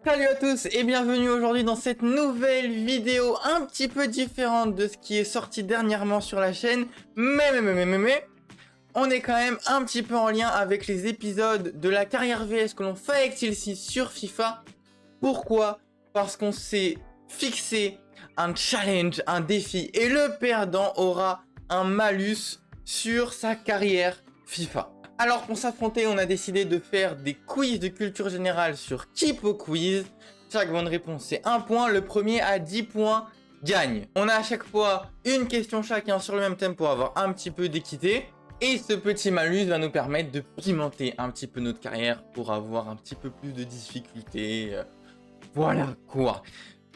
Salut à tous et bienvenue aujourd'hui dans cette nouvelle vidéo un petit peu différente de ce qui est sorti dernièrement sur la chaîne. Mais, on est quand même un petit peu en lien avec les épisodes de la carrière VS que l'on fait avec TLC sur FIFA. Pourquoi? Parce qu'on s'est fixé un challenge, un défi et le perdant aura un malus sur sa carrière FIFA. Alors pour s'affronter, on a décidé de faire des quiz de culture générale sur Kipo Quiz. Chaque bonne réponse c'est 1 point, le premier à 10 points gagne. On a à chaque fois une question chacun sur le même thème pour avoir un petit peu d'équité. Et ce petit malus va nous permettre de pimenter un petit peu notre carrière pour avoir un petit peu plus de difficultés. Voilà quoi.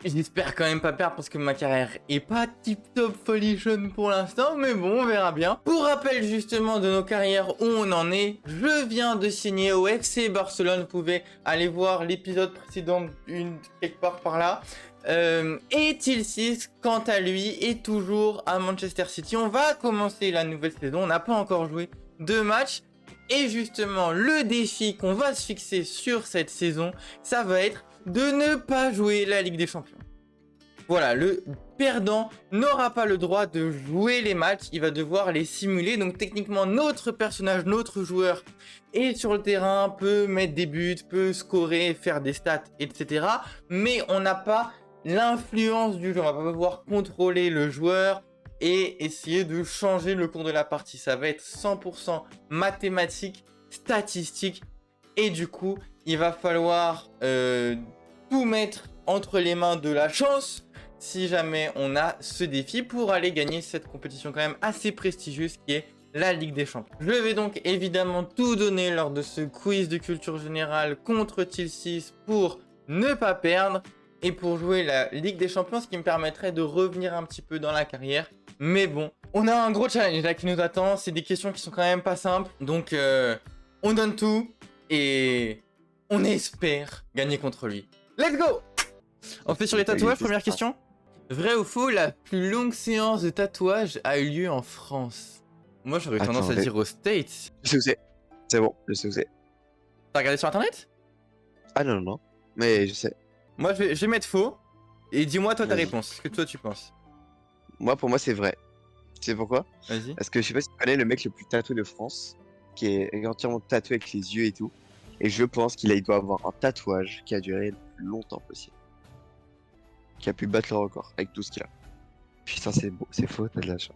J'espère quand même pas perdre parce que ma carrière est pas tip top folichonne pour l'instant, mais bon, on verra bien. Pour rappel justement de nos carrières où on en est, je viens de signer au FC Barcelone. Vous pouvez aller voir l'épisode précédent quelque part par là. Et Tilsis, quant à lui, est toujours à Manchester City. On va commencer la nouvelle saison. On n'a pas encore joué 2 matchs. Et justement, le défi qu'on va se fixer sur cette saison, ça va être de ne pas jouer la Ligue des Champions. Voilà, le perdant n'aura pas le droit de jouer les matchs, il va devoir les simuler. Donc techniquement, notre personnage, notre joueur est sur le terrain, peut mettre des buts, peut scorer, faire des stats, etc. Mais on n'a pas l'influence du jeu, on va pas pouvoir contrôler le joueur et essayer de changer le cours de la partie. Ça va être 100% mathématique, statistique, et du coup, il va falloir tout mettre entre les mains de la chance si jamais on a ce défi pour aller gagner cette compétition quand même assez prestigieuse qui est la Ligue des Champions. Je vais donc évidemment tout donner lors de ce quiz de culture générale contre Tilsis pour ne pas perdre et pour jouer la Ligue des Champions, ce qui me permettrait de revenir un petit peu dans la carrière. Mais bon, on a un gros challenge là qui nous attend, c'est des questions qui sont quand même pas simples, donc on donne tout et on espère gagner contre lui. Let's go! On fait sur les tatouages, première question. Vrai ou faux, la plus longue séance de tatouage a eu lieu en France? Moi j'aurais tendance à dire aux States. Je sais où c'est. C'est bon, je sais où c'est. T'as regardé sur internet? Ah non, mais je sais. Moi je vais mettre faux. Et dis-moi toi ta Vas-y. réponse, ce que toi tu penses. Pour moi, c'est vrai. Tu sais pourquoi? Vas-y. Parce que je sais pas si tu connais le mec le plus tatoué de France, qui est entièrement tatoué avec les yeux et tout. Et je pense il doit avoir un tatouage qui a duré le plus longtemps possible. Qui a pu battre le record avec tout ce qu'il a. Putain, c'est beau, c'est faux, t'as de la chance.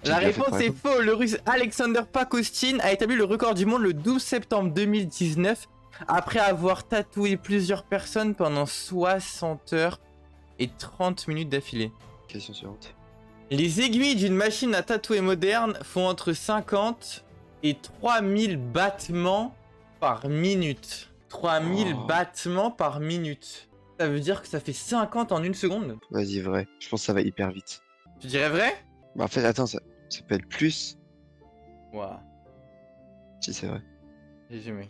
La réponse est faux. Le russe Alexander Pakostin a établi le record du monde le 12 septembre 2019 après avoir tatoué plusieurs personnes pendant 60 heures et 30 minutes d'affilée. Question suivante. Les aiguilles d'une machine à tatouer moderne font entre 50 et 3000 battements par minute. 3000 battements par minute. Ça veut dire que ça fait 50 en 1 seconde. Vas-y, vrai. Je pense que ça va hyper vite. Tu dirais vrai? Bah en fait, attends, ça peut être plus. Waouh. Si c'est vrai. GG mec.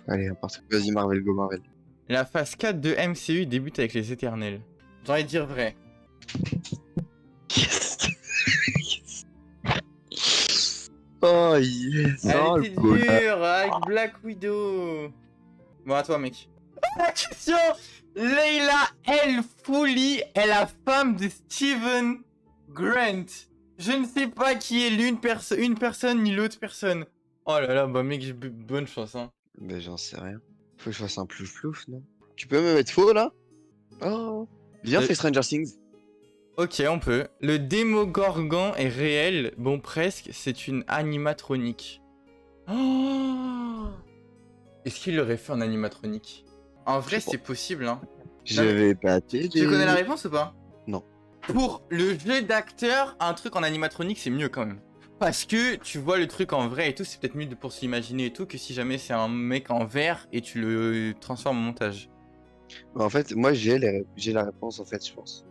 Allez, n'importe quoi. Vas-y, Marvel, go Marvel. La phase 4 de MCU débute avec les Éternels. J'ai envie de dire vrai. Yes. Oh yes. Elle était dure avec Black Widow. Bon à toi mec. La question. Leila El Fouli est la femme de Steven Grant. Je ne sais pas qui est une personne ni l'autre personne. Oh là là, bah mec, j'ai bonne chance hein. Mais j'en sais rien. Faut que je fasse un plouf, non? Tu peux me mettre faux là? Oh. Viens, fais Stranger Things. Ok, on peut. Le Démogorgon est réel. Bon, presque. C'est une animatronique. Oh, est-ce qu'il l'aurait fait en animatronique? En vrai, c'est possible, hein. Je vais pas t'aider. Tu connais la réponse ou pas? Non. Pour le jeu d'acteur, un truc en animatronique, c'est mieux quand même. Parce que tu vois le truc en vrai et tout, c'est peut-être mieux pour s'imaginer et tout que si jamais c'est un mec en vert et tu le transformes en montage. Bah, en fait, moi j'ai la réponse en fait, je pense.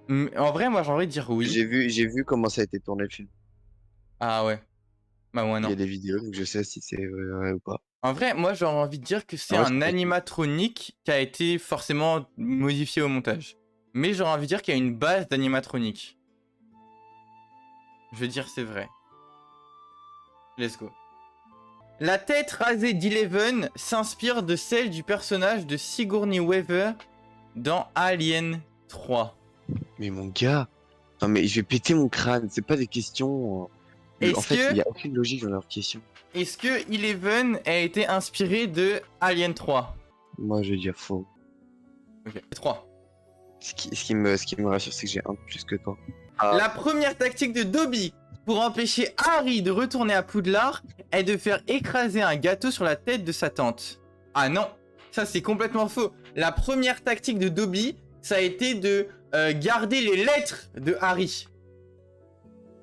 En vrai, moi j'ai envie de dire oui. J'ai vu comment ça a été tourné le film. Ah ouais. Bah moi non. Il y a des vidéos, donc je sais si c'est vrai ou pas. En vrai, moi j'aurais envie de dire que c'est un animatronique qui a été forcément modifié au montage. Mais j'aurais envie de dire qu'il y a une base d'animatronique. Je veux dire c'est vrai. Let's go. La tête rasée d'Eleven s'inspire de celle du personnage de Sigourney Weaver dans Alien 3. Mais mon gars, non mais je vais péter mon crâne, c'est pas des questions. En fait, il y a aucune logique dans leurs questions. Est-ce que Eleven a été inspiré de Alien 3? Moi, je vais dire faux. Ok, 3. Ce qui me rassure, c'est que j'ai un de plus que toi. La première tactique de Dobby pour empêcher Harry de retourner à Poudlard est de faire écraser un gâteau sur la tête de sa tante. Ah non, ça c'est complètement faux. La première tactique de Dobby, ça a été de garder les lettres de Harry.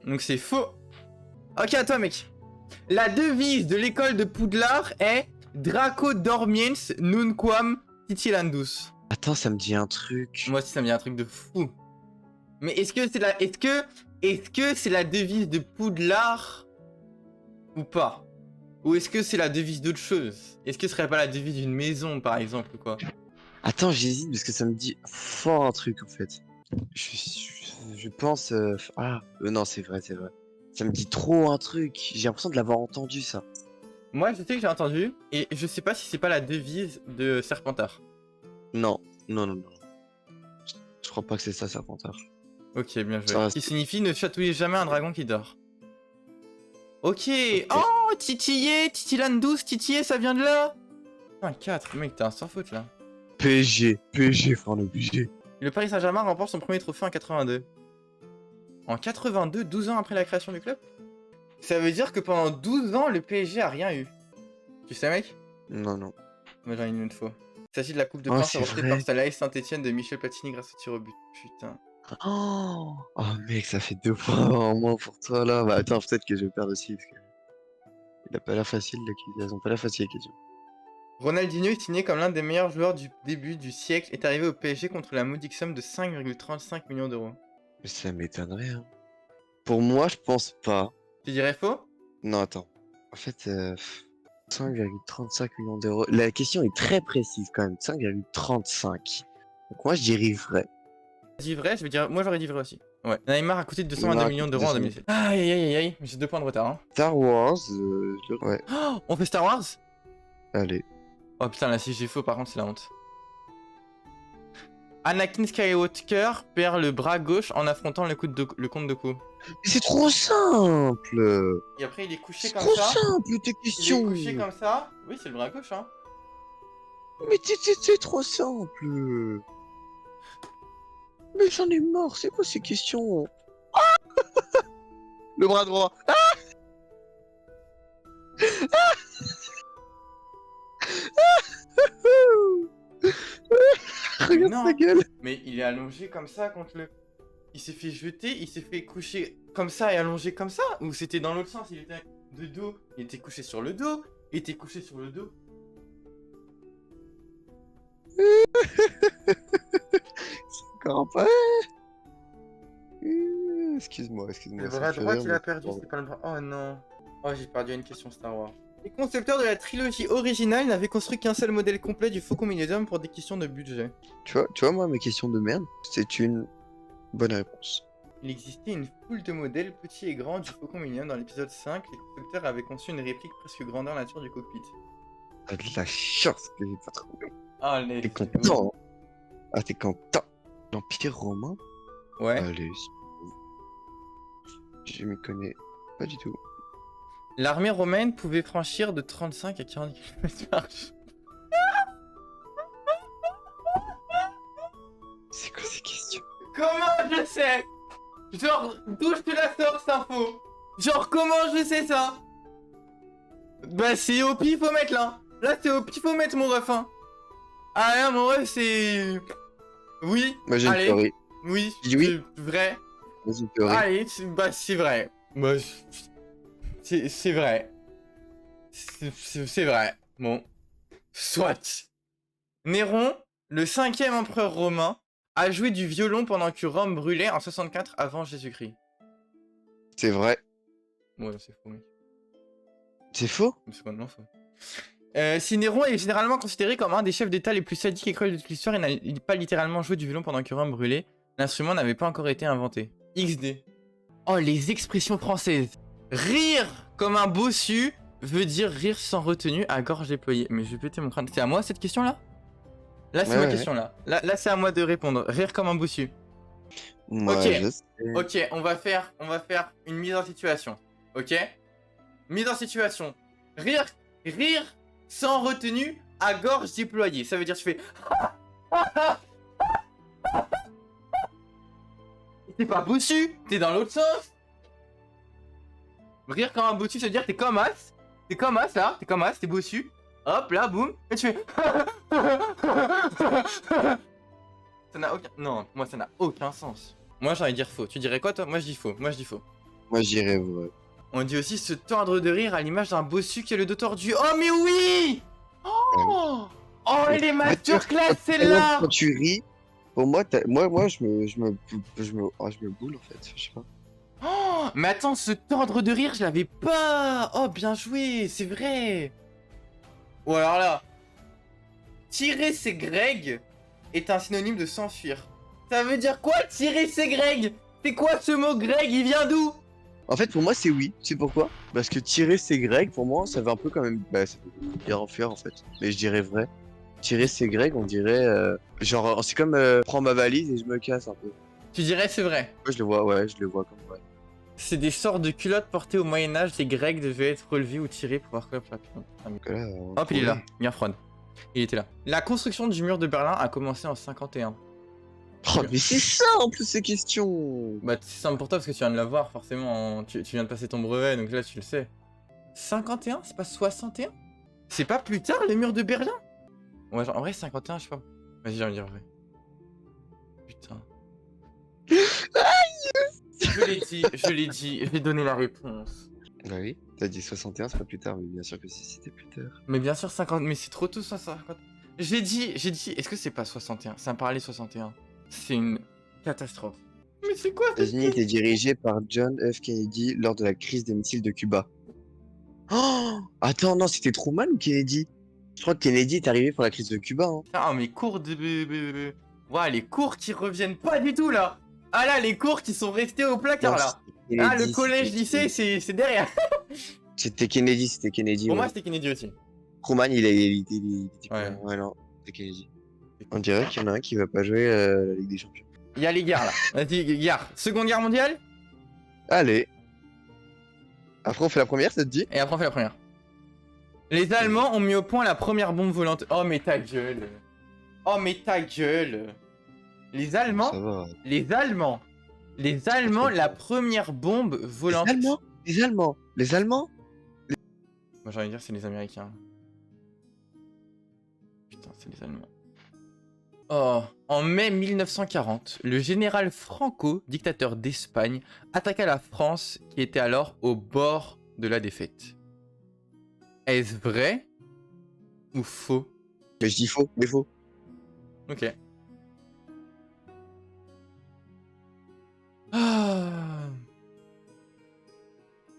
Donc c'est faux. Ok, à toi mec. La devise de l'école de Poudlard est Draco Dormiens Nunquam Titilandus. Attends, ça me dit un truc. Moi aussi ça me dit un truc de fou. Mais est-ce que c'est la... Est-ce que c'est la devise de Poudlard ou pas? Ou est-ce que c'est la devise d'autre chose? Est-ce que ce serait pas la devise d'une maison par exemple ou quoi? Attends, j'hésite parce que ça me dit fort un truc en fait. Je pense. Non, c'est vrai, c'est vrai. Ça me dit trop un truc. J'ai l'impression de l'avoir entendu ça. Moi je sais que j'ai entendu et je sais pas si c'est pas la devise de Serpentard. Non, non, non, non. Je crois pas que c'est ça, Serpentard. Ok, bien joué. Ça, Qui signifie ne chatouillez jamais un dragon qui dort. Ok. Oh, titiller, Titilandus, titiller, ça vient de là. Putain, 4, mec, t'es un sans faute là. PSG, frère, on est obligé. Le Paris Saint-Germain remporte son premier trophée en 82. En 82, 12 ans après la création du club? Ça veut dire que pendant 12 ans, le PSG a rien eu. Tu sais, mec? Non, non. Moi, j'en ai une fois. Il s'agit de la Coupe de Oh, France c'est remportée vrai. par Salaï Saint-Etienne de Michel Platini grâce au tir au but. Putain. Oh, mec, ça fait 2 points en moins pour toi là. Bah attends, peut-être que je vais perdre aussi parce que il a pas l'air facile, elles ont pas l'air facile les questions. Ronaldinho est signé comme l'un des meilleurs joueurs du début du siècle est arrivé au PSG contre la modique somme de 5,35 millions d'euros. Mais ça m'étonnerait, hein. Pour moi, je pense pas. Tu dirais faux? Non, attends. En fait, 5,35 millions d'euros. La question est très précise quand même. 5,35. Donc moi, je dirais vrai. Dis vrai, je vais dire. Moi j'aurais dit vrai aussi. Ouais. Neymar a coûté 222 millions d'euros en 2007. Aïe aïe aïe aïe, j'ai 2 points de retard. Hein. Star Wars, ouais. Oh, on fait Star Wars? Allez. Oh putain, là si j'ai faux, par contre, c'est la honte. Anakin Skywalker perd le bras gauche en affrontant le comte Dooku. Mais c'est trop simple. Et après, il est couché C'est comme trop ça. simple tes Il est questions. couché comme ça. Oui, c'est le bras gauche, hein. Mais c'est trop simple. Mais j'en ai marre, c'est quoi ces questions? Le bras droit. Regarde Non. sa gueule. Mais il est allongé comme ça contre le. Il s'est fait jeter, il s'est fait coucher comme ça et allongé comme ça? Ou c'était dans l'autre sens? Il était de dos, il était couché sur le dos, il était couché sur le dos. C'est encore pas. Excuse-moi. Le bras droit qu'il a perdu, c'est pas le bras. Oh non. Oh, j'ai perdu à une question Star Wars. Les concepteurs de la trilogie originale n'avaient construit qu'un seul modèle complet du Faucon Millennium pour des questions de budget. Tu vois, moi, mes questions de merde, c'est une bonne réponse. Il existait une foule de modèles petits et grands du Faucon Millennium dans l'épisode 5. Les concepteurs avaient conçu une réplique presque grandeur nature du cockpit. T'as de la chance que j'ai pas trouvé. Ah, les... T'es content, hein. Ah, t'es content. L'Empire romain? Ouais. Allez. Je m'y connais pas du tout. L'armée romaine pouvait franchir de 35 à 40 km/h. C'est quoi ces questions? Comment je sais? Genre, d'où je te la sors cette info? Genre, comment je sais ça? Bah, c'est au pifomètre là. Là, c'est au pifomètre, mon ref. Hein. Ah là, mon ref, c'est. Oui. Moi, j'ai une allez. théorie. Oui. dis oui. C'est vrai. Vas-y, une théorie. Allez, bah, c'est vrai. Bah, c'est vrai. C'est vrai. Bon. Soit. Néron, le 5e empereur romain, a joué du violon pendant que Rome brûlait en 64 avant Jésus-Christ. C'est vrai. Ouais, c'est faux, mec. C'est faux? C'est complètement faux. Si Néron est généralement considéré comme un des chefs d'état les plus sadiques et cruels de toute l'histoire, il n'a pas littéralement joué du violon pendant que Rome brûlait. L'instrument n'avait pas encore été inventé. XD. Oh, les expressions françaises. Rire comme un bossu veut dire rire sans retenue à gorge déployée. Mais je vais péter mon crâne. C'est à moi cette question-là? Là, c'est Ouais, ma ouais. question là. Là, c'est à moi de répondre. Rire comme un bossu. Moi, Ok. je sais. Ok, on va faire une mise en situation. Ok? Mise en situation. Rire sans retenue à gorge déployée. Ça veut dire tu fais. T'es pas bossu, t'es dans l'autre sens. Rire comme un bossu, ça veut dire t'es comme as. T'es comme as là, t'es bossu. Hop là, boum. Et tu fais. Ça n'a aucun. Non, moi ça n'a aucun sens. Moi j'ai envie de dire faux. Tu dirais quoi toi? Moi je dis faux. Moi, je dirais vrai. On dit aussi se tordre de rire à l'image d'un bossu qui a le dos tordu. Oh mais oui! Oh, oh elle est masterclass celle-là! Quand tu ris, pour moi, je me boule en fait. Je sais pas. Oh, mais attends, se tordre de rire, je l'avais pas! Oh bien joué, c'est vrai! Ou alors là, tirer ses Greg est un synonyme de s'enfuir. Ça veut dire quoi tirer ses Greg? C'est quoi ce mot Greg? Il vient d'où? En fait, pour moi, c'est oui. Tu sais pourquoi? Parce que tirer ses grecs, pour moi, ça veut un peu quand même. Bah, ça veut dire enfuir en fait. Mais je dirais vrai. Tirer ses grecs, on dirait. Genre, c'est comme prends ma valise et je me casse un peu. Tu dirais c'est vrai. Moi, je le vois, ouais, je le vois comme vrai. C'est des sortes de culottes portées au Moyen-Âge. Les Grecs devaient être relevés ou tirés pour avoir quoi pour la Donc là, Hop, il est là, bien froide. Il était là. La construction du mur de Berlin a commencé en 51. Oh, mais c'est ça en plus ces questions! Bah, c'est simple pour toi parce que tu viens de l'avoir, forcément. Tu viens de passer ton brevet, donc là, tu le sais. 51? C'est pas 61? C'est pas plus tard, le mur de Berlin? Ouais, genre, en vrai, 51, je sais pas. Vas-y, j'ai envie de dire vrai. Putain. Je l'ai dit, j'ai donné la réponse. Bah oui, t'as dit 61, c'est pas plus tard, mais bien sûr que si c'était plus tard. Mais bien sûr, 50, mais c'est trop tôt, ça, 50. J'ai dit, est-ce que c'est pas 61? Ça me parlait 61. C'est une catastrophe. Mais c'est quoi Les États-Unis étaient dirigés par John F. Kennedy lors de la crise des missiles de Cuba. Oh! Attends, non, c'était Truman ou Kennedy? Je crois que Kennedy est arrivé pour la crise de Cuba, hein. Ah, mes cours de... Ouais, les cours qui reviennent pas du tout, là. Ah là, les cours qui sont restés au placard, Non, là. c'était Ah, Kennedy, le collège, c'était lycée, Kennedy. c'est derrière. C'était Kennedy, Pour moi, ouais. c'était Kennedy aussi. Truman, il était Ouais. ouais, non, c'était Kennedy. On dirait qu'il y en a un qui va pas jouer la Ligue des Champions. Il y a les guerres, là. Vas-y, guerre. Seconde guerre mondiale. Allez. Après, on fait la première, ça te dit? Et après, on fait la première. Les Allemands ont mis au point la première bombe volante. Oh, mais ta gueule. Oh, mais ta gueule. Les Allemands. Ça va. Les Allemands. Les Allemands, la première bombe volante. Les Allemands. Moi, j'ai envie de dire, c'est les Américains. Putain, c'est les Allemands. Oh, en mai 1940, le général Franco, dictateur d'Espagne, attaqua la France qui était alors au bord de la défaite. Est-ce vrai ou faux? Mais je dis faux, mais faux. Ok. Ah.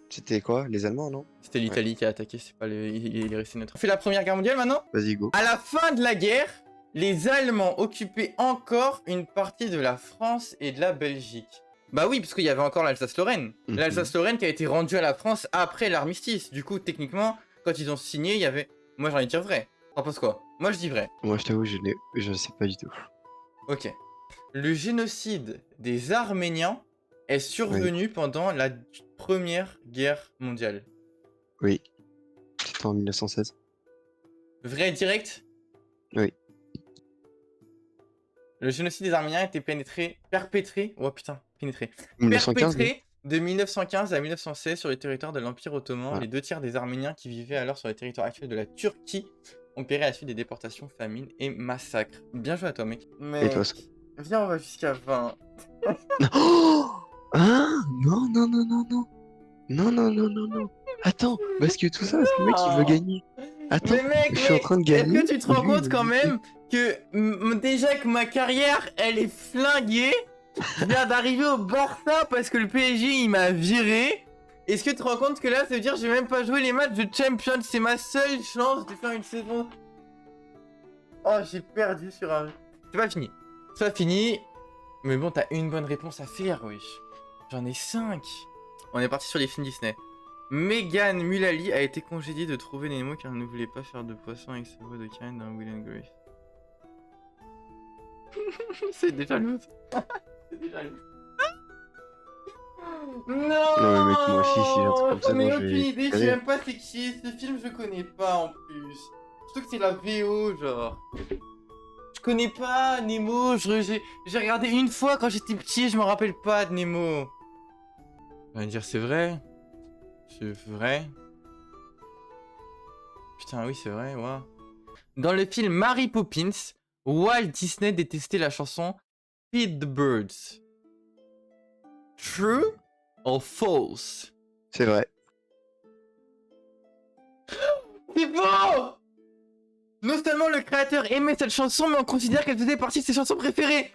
C'était quoi? Les Allemands, non? C'était l'Italie qui a attaqué, c'est pas il est resté neutre. On fait la première guerre mondiale maintenant? Vas-y, go. À la fin de la guerre, les Allemands occupaient encore une partie de la France et de la Belgique. Bah oui, parce qu'il y avait encore l'Alsace-Lorraine. Mhm. L'Alsace-Lorraine qui a été rendue à la France après l'armistice. Du coup, techniquement, quand ils ont signé, il y avait... Moi, j'ai envie de dire vrai. T'en penses quoi? Moi, je dis vrai. Moi, je t'avoue, je sais pas du tout. Ok. Le génocide des Arméniens est survenu pendant la Première Guerre mondiale. Oui. C'était en 1916. Vrai direct? Oui. Le génocide des Arméniens a été perpétré de 1915 à 1916 sur le territoire de l'Empire ottoman. Voilà. Les 2 tiers des Arméniens qui vivaient alors sur le territoire actuel de la Turquie ont péri à la suite des déportations, famines et massacres. Bien joué à toi, mec. Mais Et toi, viens, on va jusqu'à 20. Oh hein? Non, non, non, non, non. Non, non, non, non, non. Attends, parce que tout ça, c'est le mec qui veut gagner. Attends, Mais mec, je suis en train de gagner. est-ce que tu te rends lui, compte il quand me même que déjà que ma carrière, elle est flinguée. Je viens d'arriver au Barça parce que le PSG, il m'a viré. Est-ce que tu te rends compte que là, ça veut dire que j'ai même pas joué les matchs de Champions. C'est ma seule chance de faire une saison. Oh, j'ai perdu sur un... C'est pas fini. C'est pas fini. Mais bon, t'as une bonne réponse à faire, wesh. J'en ai 5. On est parti sur les films Disney. Megan Mullally a été congédiée de Trouver Nemo car elle ne voulait pas faire de poisson avec sa voix de Karen dans Will and Grace. C'est déjà lourd. C'est déjà lourd. Non, Non, mais mec, moi aussi, si j'ai un truc comme ça, j'en ai moi, aucune idée, je sais Allez. même pas c'est qui est ce film, je connais pas en plus. Surtout que c'est la VO, genre. Je connais pas Nemo, j'ai regardé une fois quand j'étais petit, je me rappelle pas de Nemo. On va dire c'est vrai. C'est vrai. Putain, oui, c'est vrai, ouais. Dans le film Mary Poppins, Walt Disney détestait la chanson Feed the Birds. True or false? C'est vrai. C'est faux! Non seulement le créateur aimait cette chanson, mais on considère qu'elle faisait partie de ses chansons préférées.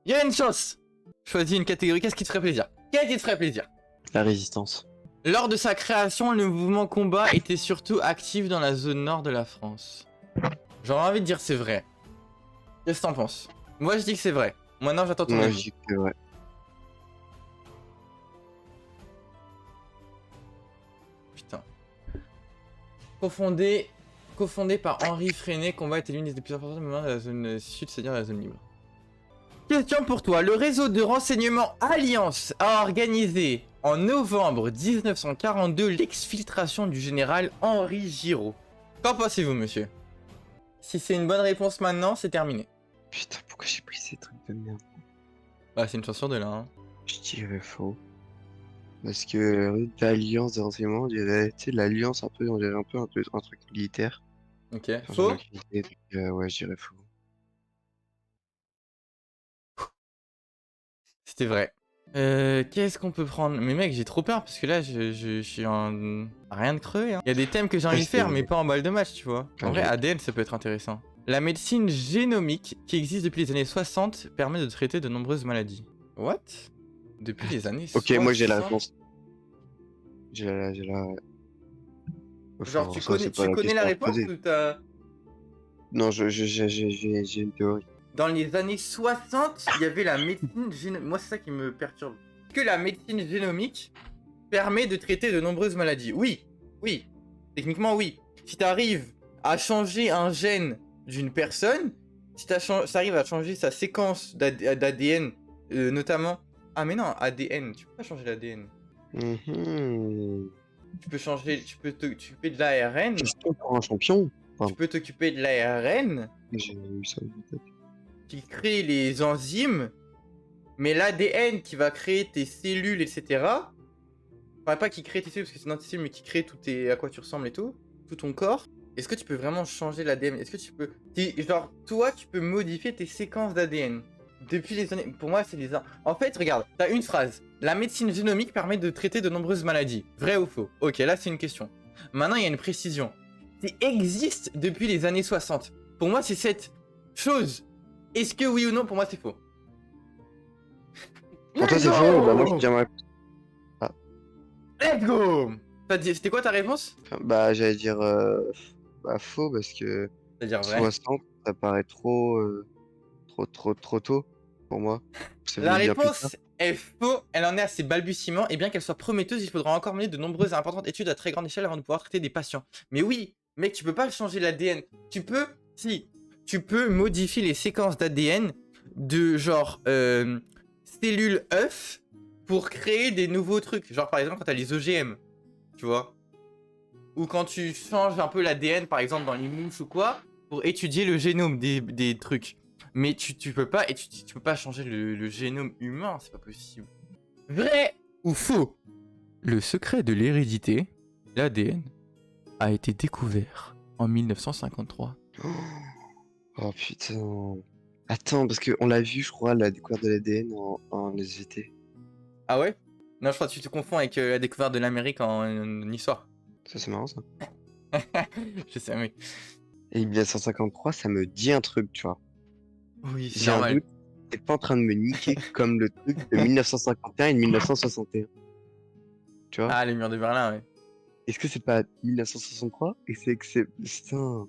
Il y a une chance. Choisis une catégorie, qu'est-ce qui te ferait plaisir? Qu'est-ce qui te ferait plaisir? La résistance. Lors de sa création, le mouvement combat était surtout actif dans la zone nord de la France. J'aurais envie de dire c'est vrai. Qu'est-ce que t'en penses? Moi je dis que c'est vrai. Maintenant j'attends ton Moi, je avis. dis que c'est vrai. Putain. Cofondé par Henri Freinet, combat était l'une des plus importantes moments de la zone sud, c'est-à-dire la zone libre. Question pour toi. Le réseau de renseignement Alliance a organisé en novembre 1942 l'exfiltration du général Henri Giraud. Qu'en pensez-vous, monsieur? Si c'est une bonne réponse maintenant, c'est terminé. Putain, pourquoi j'ai pris ces trucs de merde? Bah, c'est une chance sur deux là. Hein. Je dirais faux. Parce que l'alliance des renseignements, on dirait, tu sais, l'alliance un peu, on dirait un truc militaire. Ok. Enfin, Faux? j'en ai aucune idée, donc, ouais, je dirais faux. C'était vrai. Qu'est-ce qu'on peut prendre? Mais mec, j'ai trop peur parce que là, je suis en... Rien de creux, hein. Il y a des thèmes que j'ai envie de faire, mais pas en balle de match, tu vois. En vrai, ADN, ça peut être intéressant. La médecine génomique, qui existe depuis les années 60, permet de traiter de nombreuses maladies. What? Depuis les années 60? Ok, moi j'ai la réponse. J'ai la... Genre, Enfin, ça, c'est pas tu la connais la question à se réponse poser. ou t'as... Non, j'ai une théorie. Dans les années 60, il y avait la médecine génomique. Moi, c'est ça qui me perturbe. Est-ce que la médecine génomique permet de traiter de nombreuses maladies? Oui, oui. Techniquement, oui. Si tu arrives à changer un gène d'une personne, si tu arrives à changer sa séquence d'ADN, notamment... Ah mais non, ADN, tu peux pas changer l'ADN. Tu peux changer, tu peux t'occuper de l'ARN. Question pour un champion. Tu peux t'occuper de l'ARN. J'ai eu ça en tête. Qui crée les enzymes, mais l'ADN qui va créer tes cellules, etc. Enfin, pas qui crée tes cellules, parce que c'est dans tes cellules, mais qui crée à quoi tu ressembles et tout ton corps. Est-ce que tu peux vraiment changer l'ADN? Est-ce que tu peux... Genre, toi, tu peux modifier tes séquences d'ADN. Depuis les années... Pour moi, c'est les... En fait, regarde, t'as une phrase. La médecine génomique permet de traiter de nombreuses maladies. Vrai ou faux? Ok, là, c'est une question. Maintenant, il y a une précision. Ça existe depuis les années 60. Pour moi, c'est cette chose. Est-ce que oui ou non, pour moi, c'est faux? Pour toi, c'est faux? Bah, moi, je dis ma réponse. Let's go! C'était quoi ta réponse? Bah, j'allais dire bah, faux parce que C'est-à-dire vrai. 60, ça paraît trop tôt pour moi. Ça La venait bien plus tard. réponse est faux, elle en est à ses balbutiements, et bien qu'elle soit prometteuse, il faudra encore mener de nombreuses et importantes études à très grande échelle avant de pouvoir traiter des patients. Mais oui, mec, tu peux pas changer l'ADN. Tu peux, si, tu peux modifier les séquences d'ADN de genre cellules œufs pour créer des nouveaux trucs. Genre par exemple quand t'as les OGM, tu vois. Ou quand tu changes un peu l'ADN par exemple dans les mouches ou quoi, pour étudier le génome des trucs. Mais tu peux pas, tu peux pas changer le génome humain, c'est pas possible. Vrai ou faux? Le secret de l'hérédité, l'ADN, a été découvert en 1953. Oh putain. Attends, parce qu'on l'a vu, je crois, la découverte de l'ADN en SVT. Ah ouais? Non, je crois que tu te confonds avec la découverte de l'Amérique en histoire. Ça, c'est marrant, ça. Je sais, oui. Et 1953, ça me dit un truc, tu vois. Oui, c'est J'ai un normal. doute, t'es pas en train de me niquer comme le truc de 1951 et de 1961. Tu vois? Ah, les murs de Berlin, ouais. Est-ce que c'est pas 1963? Et c'est que c'est... Putain.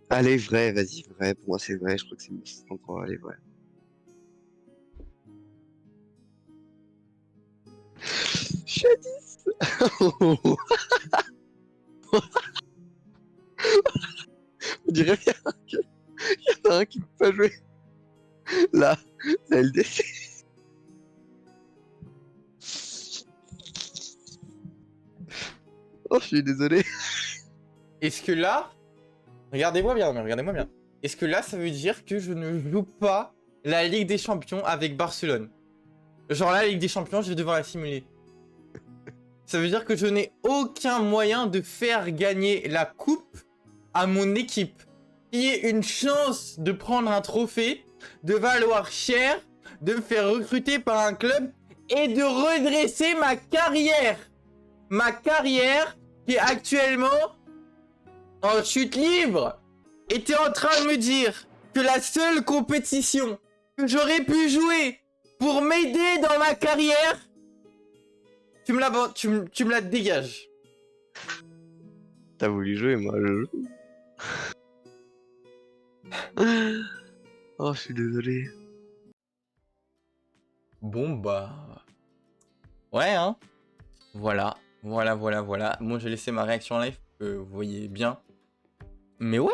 Allez, vrai, vas-y, vrai. Pour moi, c'est vrai. Je crois que c'est 1963. Allez, vrai. Shadis. On dirait bien qu'il y en a un qui peut pas jouer. Là, la LDC. Oh, je suis désolé. Est-ce que là... Regardez-moi bien, regardez-moi bien. Est-ce que là, ça veut dire que je ne joue pas la Ligue des Champions avec Barcelone? Genre là, la Ligue des Champions, je vais devoir la simuler. Ça veut dire que je n'ai aucun moyen de faire gagner la coupe à mon équipe. Qui ait une chance de prendre un trophée, de valoir cher, de me faire recruter par un club et de redresser ma carrière. Ma carrière qui est actuellement en chute libre. Et t'es en train de me dire que la seule compétition que j'aurais pu jouer pour m'aider dans ma carrière, tu me la dégages. T'as voulu jouer, moi je joue. Oh, je suis désolé. Bon bah... Ouais hein. Voilà. Bon, j'ai laissé ma réaction en live, que vous voyez bien. Mais ouais.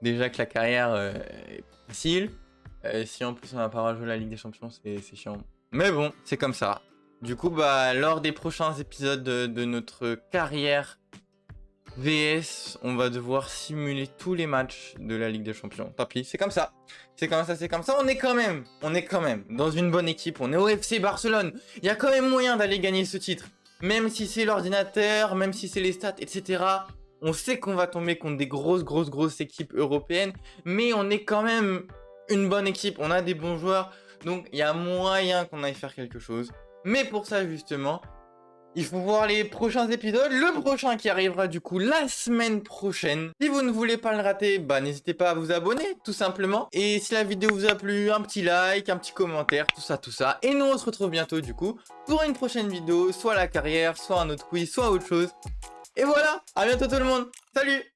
Déjà que la carrière est facile. Si en plus on n'a pas rejoué la Ligue des Champions, c'est chiant. Mais bon, c'est comme ça. Du coup, bah, lors des prochains épisodes de notre carrière VS, on va devoir simuler tous les matchs de la Ligue des Champions. Tant pis, c'est comme ça. C'est comme ça. On est quand même dans une bonne équipe. On est au FC Barcelone. Il y a quand même moyen d'aller gagner ce titre. Même si c'est l'ordinateur, même si c'est les stats, etc. On sait qu'on va tomber contre des grosses équipes européennes. Mais on est quand même une bonne équipe. On a des bons joueurs. Donc, il y a moyen qu'on aille faire quelque chose. Mais pour ça, justement, il faut voir les prochains épisodes. Le prochain qui arrivera du coup la semaine prochaine. Si vous ne voulez pas le rater, bah n'hésitez pas à vous abonner, tout simplement. Et si la vidéo vous a plu, un petit like, un petit commentaire, tout ça. Et nous, on se retrouve bientôt du coup pour une prochaine vidéo, soit la carrière, soit un autre quiz, soit autre chose. Et voilà, à bientôt tout le monde. Salut!